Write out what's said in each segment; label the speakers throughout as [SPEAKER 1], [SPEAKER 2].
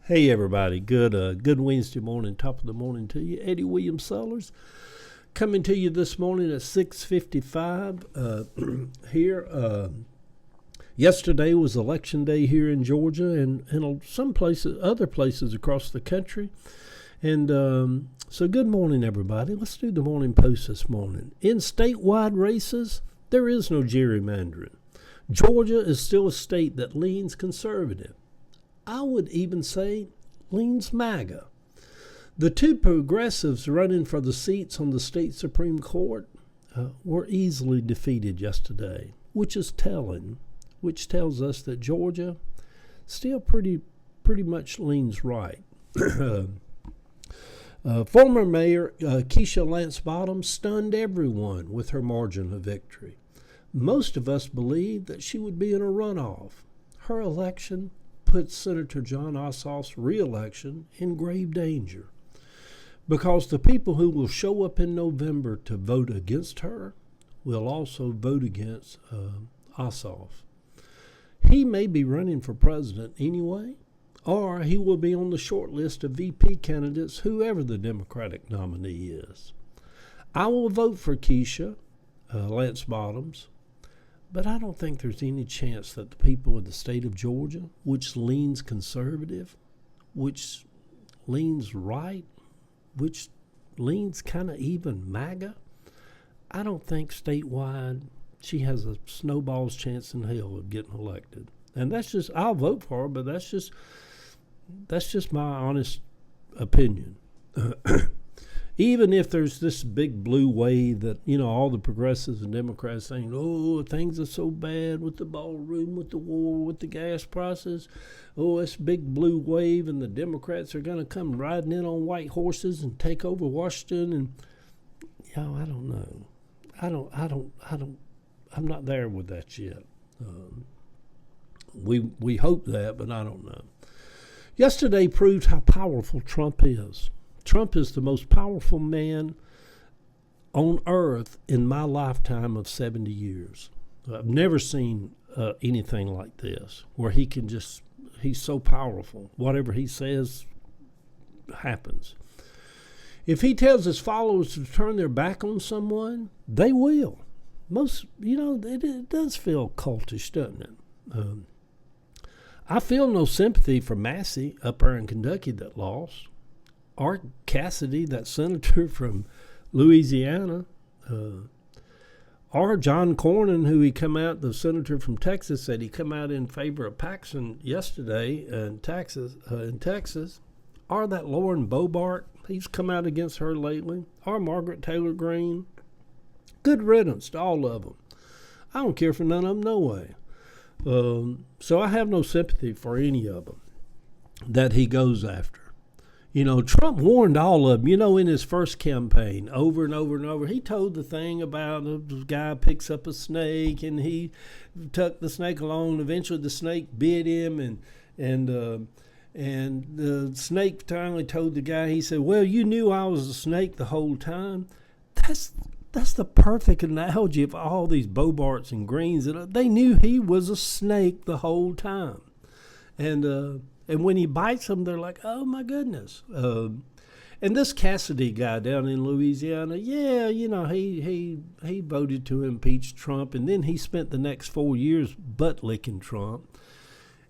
[SPEAKER 1] Hey everybody, good Wednesday morning, top of the morning to you. Eddie Williams Sellers coming to you this morning at 6:55 here. Yesterday was election day here in Georgia and some places, other places across the country. And so good morning everybody. Let's do the morning post this morning. In statewide races, there is no gerrymandering. Georgia is still a state that leans conservative. I would even say leans MAGA. The two progressives running for the seats on the state Supreme Court were easily defeated yesterday, which is telling, which tells us that Georgia still pretty much leans right. Former Mayor Keisha Lance Bottoms stunned everyone with her margin of victory. Most of us believed that she would be in a runoff. Her election put Senator Jon Ossoff's re-election in grave danger because the people who will show up in November to vote against her will also vote against Ossoff. He may be running for president anyway, or he will be on the short list of VP candidates, whoever the Democratic nominee is. I will vote for Keisha Lance Bottoms, but I don't think there's any chance that the people of the state of Georgia, which leans conservative, which leans right, which leans kind of even MAGA, I don't think statewide she has a snowball's chance in hell of getting elected. And that's just, I'll vote for her, but that's just my honest opinion. Even if there's this big blue wave that, all the progressives and Democrats saying, oh, things are so bad with the ballroom, with the war, with the gas prices. Oh, it's big blue wave and the Democrats are going to come riding in on white horses and take over Washington. And, I don't know. I'm not there with that yet. We hope that, but I don't know. Yesterday proved how powerful Trump is. Trump is the most powerful man on earth in my lifetime of 70 years. I've never seen anything like this, where he's so powerful. Whatever he says happens. If he tells his followers to turn their back on someone, they will. It does feel cultish, doesn't it? I feel no sympathy for Massey up there in Kentucky that lost. Art Cassidy, that senator from Louisiana, or John Cornyn, the senator from Texas, said he come out in favor of Paxton yesterday in Texas, or that Lauren Boebert, he's come out against her lately, or Margaret Taylor Greene. Good riddance to all of them. I don't care for none of them, no way. So I have no sympathy for any of them that he goes after. Trump warned all of them, in his first campaign over and over and over. He told the thing about a guy picks up a snake and he tucked the snake along. Eventually the snake bit him and the snake finally told the guy, he said, well, you knew I was a snake the whole time. That's the perfect analogy of all these Boeberts and Greenes. They knew he was a snake the whole time. And when he bites them, they're like, oh, my goodness. And this Cassidy guy down in Louisiana, he voted to impeach Trump. And then he spent the next 4 years butt-licking Trump.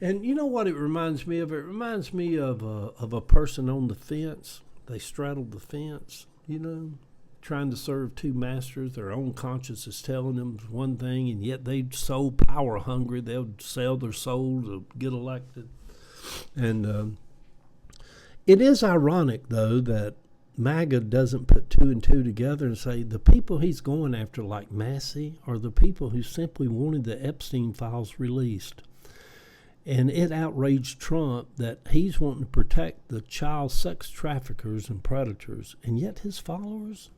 [SPEAKER 1] And you know what it reminds me of? It reminds me of a person on the fence. They straddled the fence, trying to serve two masters. Their own conscience is telling them one thing, and yet they're so power hungry, they'll sell their soul to get elected. And it is ironic, though, that MAGA doesn't put two and two together and say the people he's going after, like Massey, are the people who simply wanted the Epstein files released. And it outraged Trump that he's wanting to protect the child sex traffickers and predators, and yet his followers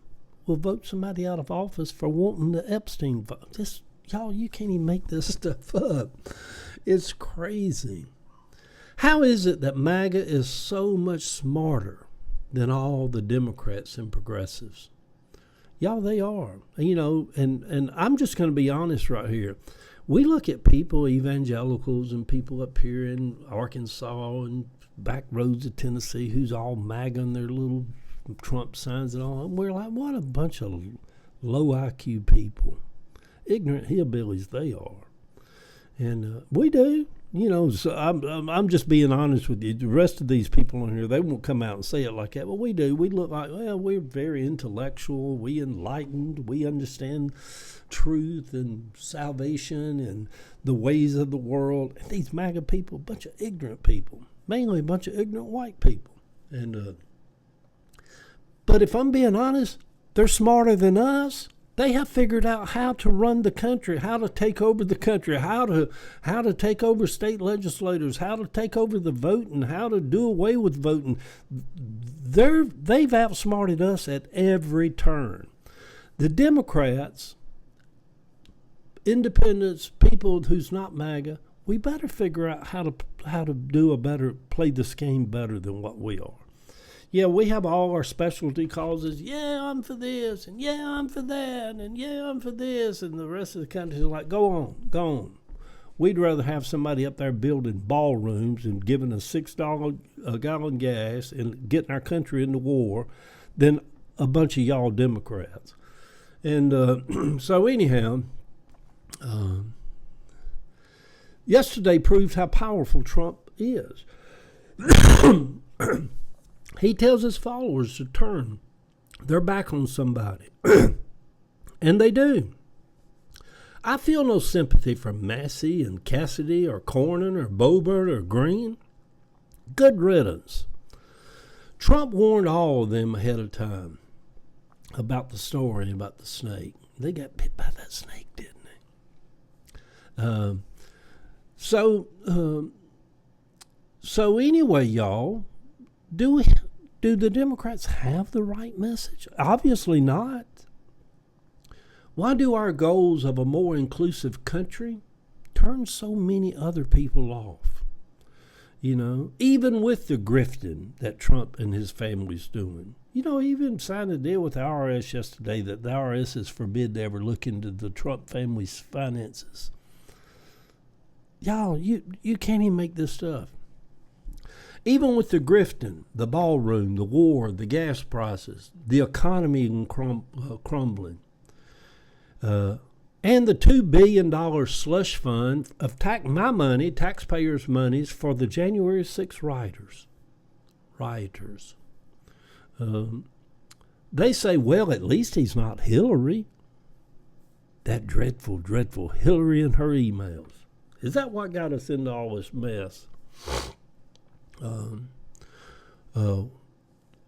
[SPEAKER 1] will vote somebody out of office for wanting the Epstein files. Y'all, you can't even make this stuff up. It's crazy. How is it that MAGA is so much smarter than all the Democrats and progressives? Y'all, they are. And I'm just going to be honest right here. We look at people, evangelicals and people up here in Arkansas and back roads of Tennessee who's all MAGA and their little Trump signs and all. And we're like, what a bunch of low IQ people. Ignorant hillbillies they are. And we do. You know, so I'm just being honest with you. The rest of these people on here, they won't come out and say it like that, but we do. We look like, well, we're very intellectual. We enlightened. We understand truth and salvation and the ways of the world. And these MAGA people, a bunch of ignorant people, mainly a bunch of ignorant white people. And but if I'm being honest, they're smarter than us. They have figured out how to run the country, how to take over the country, how to take over state legislators, how to take over the voting, how to do away with voting. They've outsmarted us at every turn. The Democrats, independents, people who's not MAGA, we better figure out how to play this game better than what we are. Yeah, we have all our specialty causes. Yeah, I'm for this, and yeah, I'm for that, and yeah, I'm for this. And the rest of the country is like, go on. We'd rather have somebody up there building ballrooms and giving us $6 a gallon gas and getting our country into war than a bunch of y'all Democrats. And so anyhow, yesterday proved how powerful Trump is. He tells his followers to turn their back on somebody. And they do. I feel no sympathy for Massey and Cassidy or Cornyn or Boebert or Green. Good riddance. Trump warned all of them ahead of time about the story about the snake. They got bit by that snake, didn't they? So anyway, y'all, do the Democrats have the right message? Obviously not. Why do our goals of a more inclusive country turn so many other people off? You know, even with the grifting that Trump and his family's doing. You know, he even signed a deal with the IRS yesterday that the IRS is forbid to ever look into the Trump family's finances. Y'all, you can't even make this stuff. Even with the grifting, the ballroom, the war, the gas prices, the economy crumbling, and the $2 billion slush fund of taxpayers' monies for the January 6 rioters. They say, well, at least he's not Hillary. That dreadful, dreadful Hillary and her emails. Is that what got us into all this mess?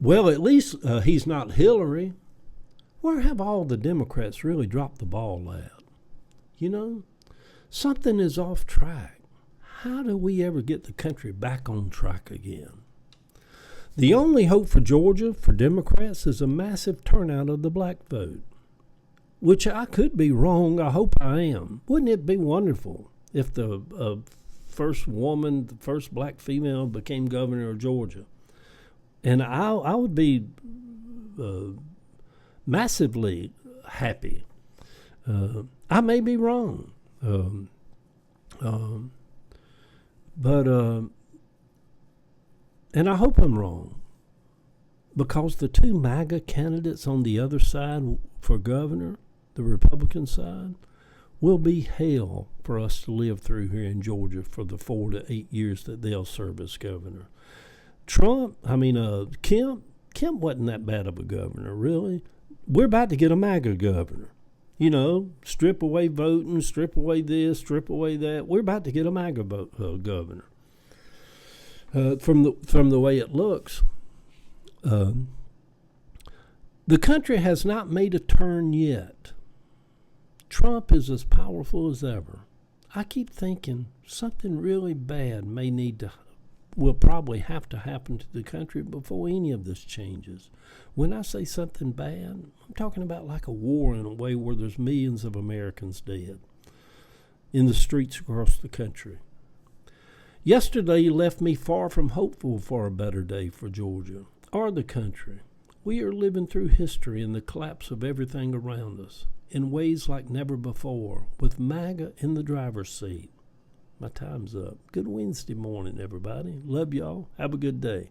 [SPEAKER 1] Well, at least he's not Hillary. Where have all the Democrats really dropped the ball at? You know, something is off track. How do we ever get the country back on track again? The only hope for Georgia, for Democrats, is a massive turnout of the black vote, which I could be wrong. I hope I am. Wouldn't it be wonderful if the first woman, the first black female became governor of Georgia? And I would be massively happy. I may be wrong. But and I hope I'm wrong, because the two MAGA candidates on the other side for governor, the Republican side, will be hell for us to live through here in Georgia for the 4 to 8 years that they'll serve as governor. Kemp wasn't that bad of a governor, really. We're about to get a MAGA governor. You know, strip away voting, strip away this, strip away that. We're about to get a MAGA governor. From the way it looks, the country has not made a turn yet. Trump is as powerful as ever. I keep thinking something really bad will probably have to happen to the country before any of this changes. When I say something bad, I'm talking about like a war in a way where there's millions of Americans dead in the streets across the country. Yesterday left me far from hopeful for a better day for Georgia or the country. We are living through history and the collapse of everything around us in ways like never before, with MAGA in the driver's seat. My time's up. Good Wednesday morning, everybody. Love y'all. Have a good day.